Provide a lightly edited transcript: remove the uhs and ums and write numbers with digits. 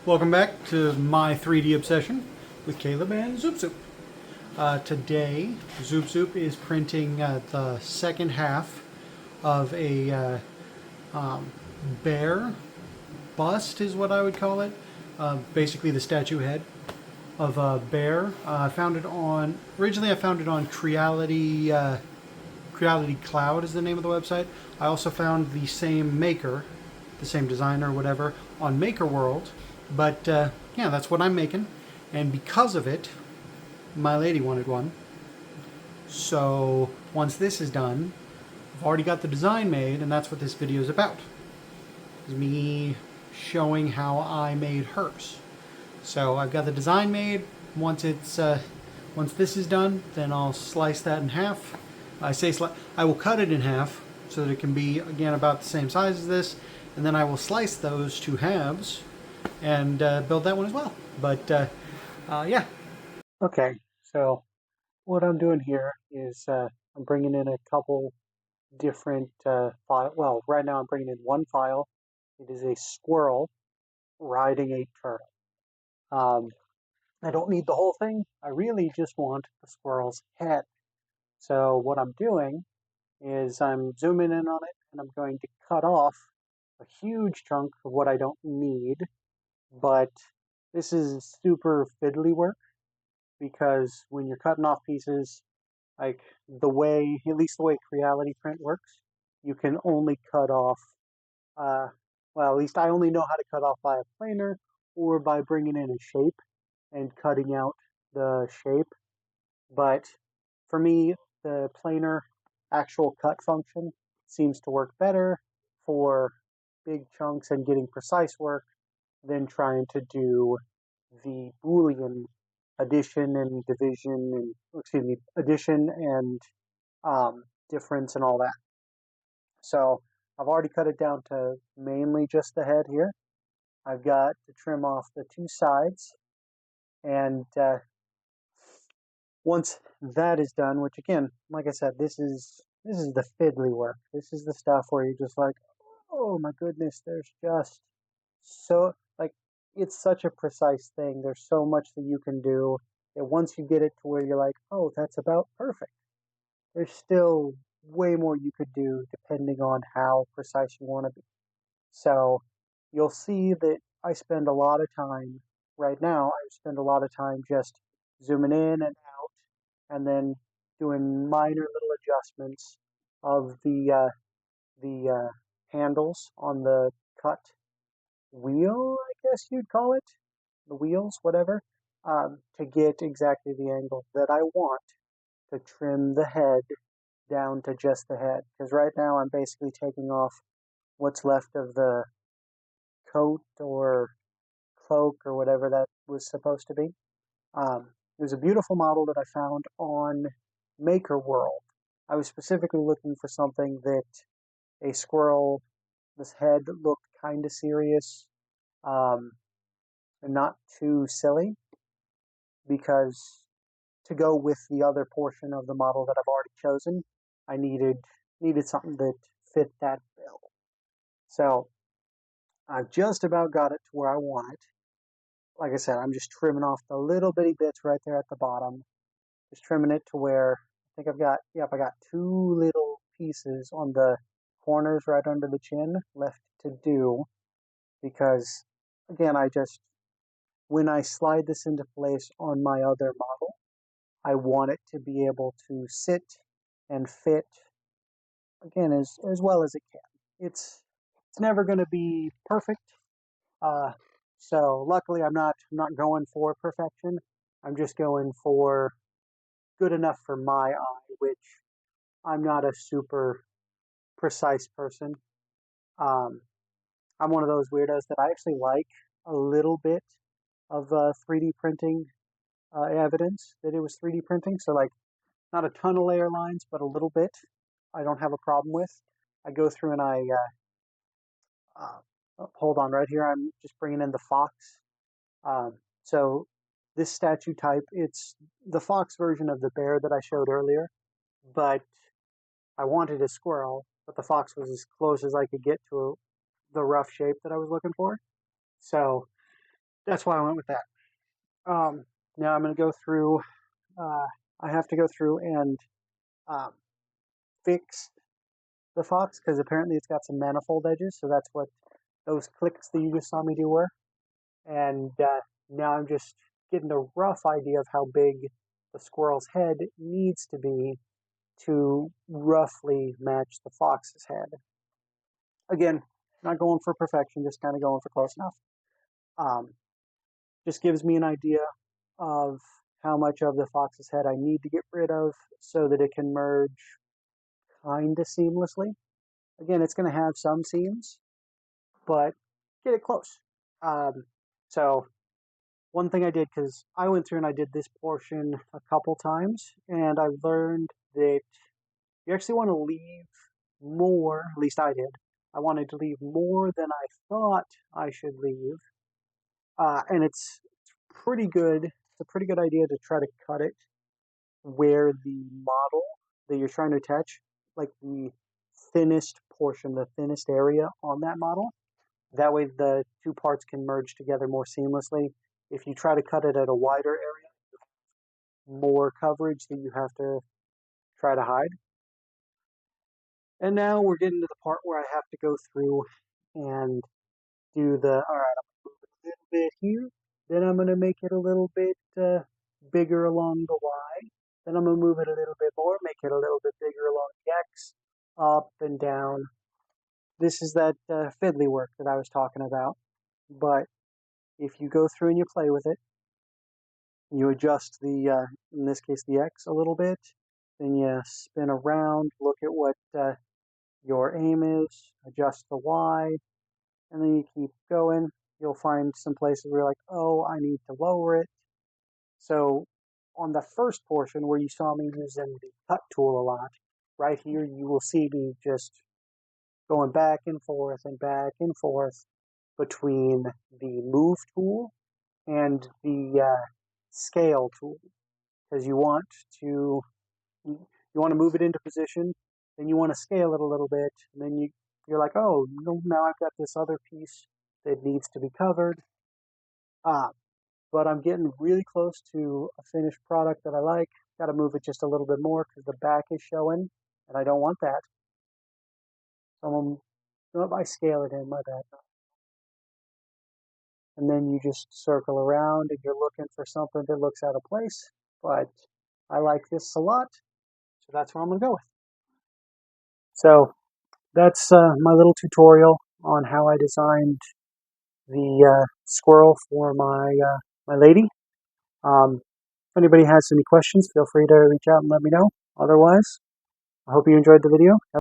Welcome back to my 3D obsession with Caleb and Zoop Zoop. Today, Zoop Zoop is printing the second half of a bear bust, is what I would call it. Basically, the statue head of a bear. Originally I found it on Creality. Creality Cloud is the name of the website. I also found the same maker, the same designer, whatever, on Maker World. But yeah, that's what I'm making. And because of it, my lady wanted one. So once this is done, I've already got the design made, and that's what this video is about. It's me showing how I made hers. So I've got the design made. Once this is done, then I'll slice that in half. I will cut it in half so that it can be, again, about the same size as this, and then I will slice those two halves and build that one as well. But yeah. Okay, so what I'm doing here is I'm bringing in a couple different files. Well, right now I'm bringing in one file. It is a squirrel riding a turtle. I don't need the whole thing. I really just want the squirrel's head. So what I'm doing is I'm zooming in on it, and I'm going to cut off a huge chunk of what I don't need. But this is super fiddly work, because when you're cutting off pieces, like at least the way Creality print works, you can only cut off, well, at least I only know how to cut off by a planer or by bringing in a shape and cutting out the shape. But for me, the planer actual cut function seems to work better for big chunks and getting precise work than trying to do the Boolean addition and division and, addition and difference and all that. So I've already cut it down to mainly just the head here. I've got to trim off the two sides, and once that is done, which again, like I said, this is the fiddly work. This is the stuff where you're just like, oh my goodness, there's just so, like, it's such a precise thing. There's so much that you can do. And once you get it to where you're like, oh, that's about perfect, there's still way more you could do depending on how precise you want to be. So you'll see that I spend a lot of time right now. I spend a lot of time just zooming in and out, and then doing minor little adjustments of the handles on the cut wheel, I guess you'd call it, the wheels, whatever, to get exactly the angle that I want to trim the head down to just the head. Because right now I'm basically taking off what's left of the coat or cloak or whatever that was supposed to be. There's a beautiful model that I found on Maker World. I was specifically looking for something that a squirrel, this head looked kind of serious, and not too silly, because to go with the other portion of the model that I've already chosen, I needed something that fit that bill. So I've just about got it to where I want it. Like I said, I'm just trimming off the little bitty bits right there at the bottom. Just trimming it to where I think I got two little pieces on the corners right under the chin left to do, because again, when I slide this into place on my other model, I want it to be able to sit and fit, again, as well as it can. It's never going to be perfect. So luckily I'm not going for perfection. I'm just going for good enough for my eye, which I'm not a super precise person. I'm one of those weirdos that I actually like a little bit of 3D printing evidence that it was 3D printing. So, like, not a ton of layer lines, but a little bit I don't have a problem with. I go through and hold on, right here I'm just bringing in the fox. So this statue type, it's the fox version of the bear that I showed earlier, but I wanted a squirrel, but the fox was as close as I could get to the rough shape that I was looking for. So that's why I went with that. Now I'm going to go through, uh, I have to go through and um, fix the Fox because apparently it's got some manifold edges. So that's what those clicks that you just saw me do were. And now I'm just getting a rough idea of how big the squirrel's head needs to be to roughly match the fox's head. Again, not going for perfection, just kind of going for close enough. Um, just gives me an idea of how much of the fox's head I need to get rid of so that it can merge kind of seamlessly. Again, it's going to have some seams, but get it close. Um, so one thing I did, because I went through and I did this portion a couple times, and I learned that you actually want to leave more, at least I did. I wanted to leave more than I thought I should leave. And it's pretty good. It's a pretty good idea to try to cut it where the model that you're trying to attach, like the thinnest portion, the thinnest area on that model. That way the two parts can merge together more seamlessly. If you try to cut it at a wider area, more coverage that you have to try to hide. And now we're getting to the part where I have to go through and do the, all right, I'm going to move it a little bit here. Then I'm going to make it a little bit bigger along the Y. Then I'm going to move it a little bit more, make it a little bit bigger along the X, up and down. This is that fiddly work that I was talking about. But if you go through and you play with it, you adjust the, in this case, the X a little bit, then you spin around, look at what your aim is, adjust the Y, and then you keep going. You'll find some places where you're like, oh, I need to lower it. So on the first portion where you saw me using the cut tool a lot, right here you will see me just going back and forth between the move tool and the scale tool, because you want to move it into position, then you want to scale it a little bit, and then you're like, oh, now I've got this other piece that needs to be covered. But I'm getting really close to a finished product that I like. Got to move it just a little bit more because the back is showing, and I don't want that. So I scale it in, my bad. And then you just circle around and you're looking for something that looks out of place. But I like this a lot, so that's what I'm going to go with. So that's my little tutorial on how I designed the squirrel for my lady. If anybody has any questions, feel free to reach out and let me know. Otherwise, I hope you enjoyed the video.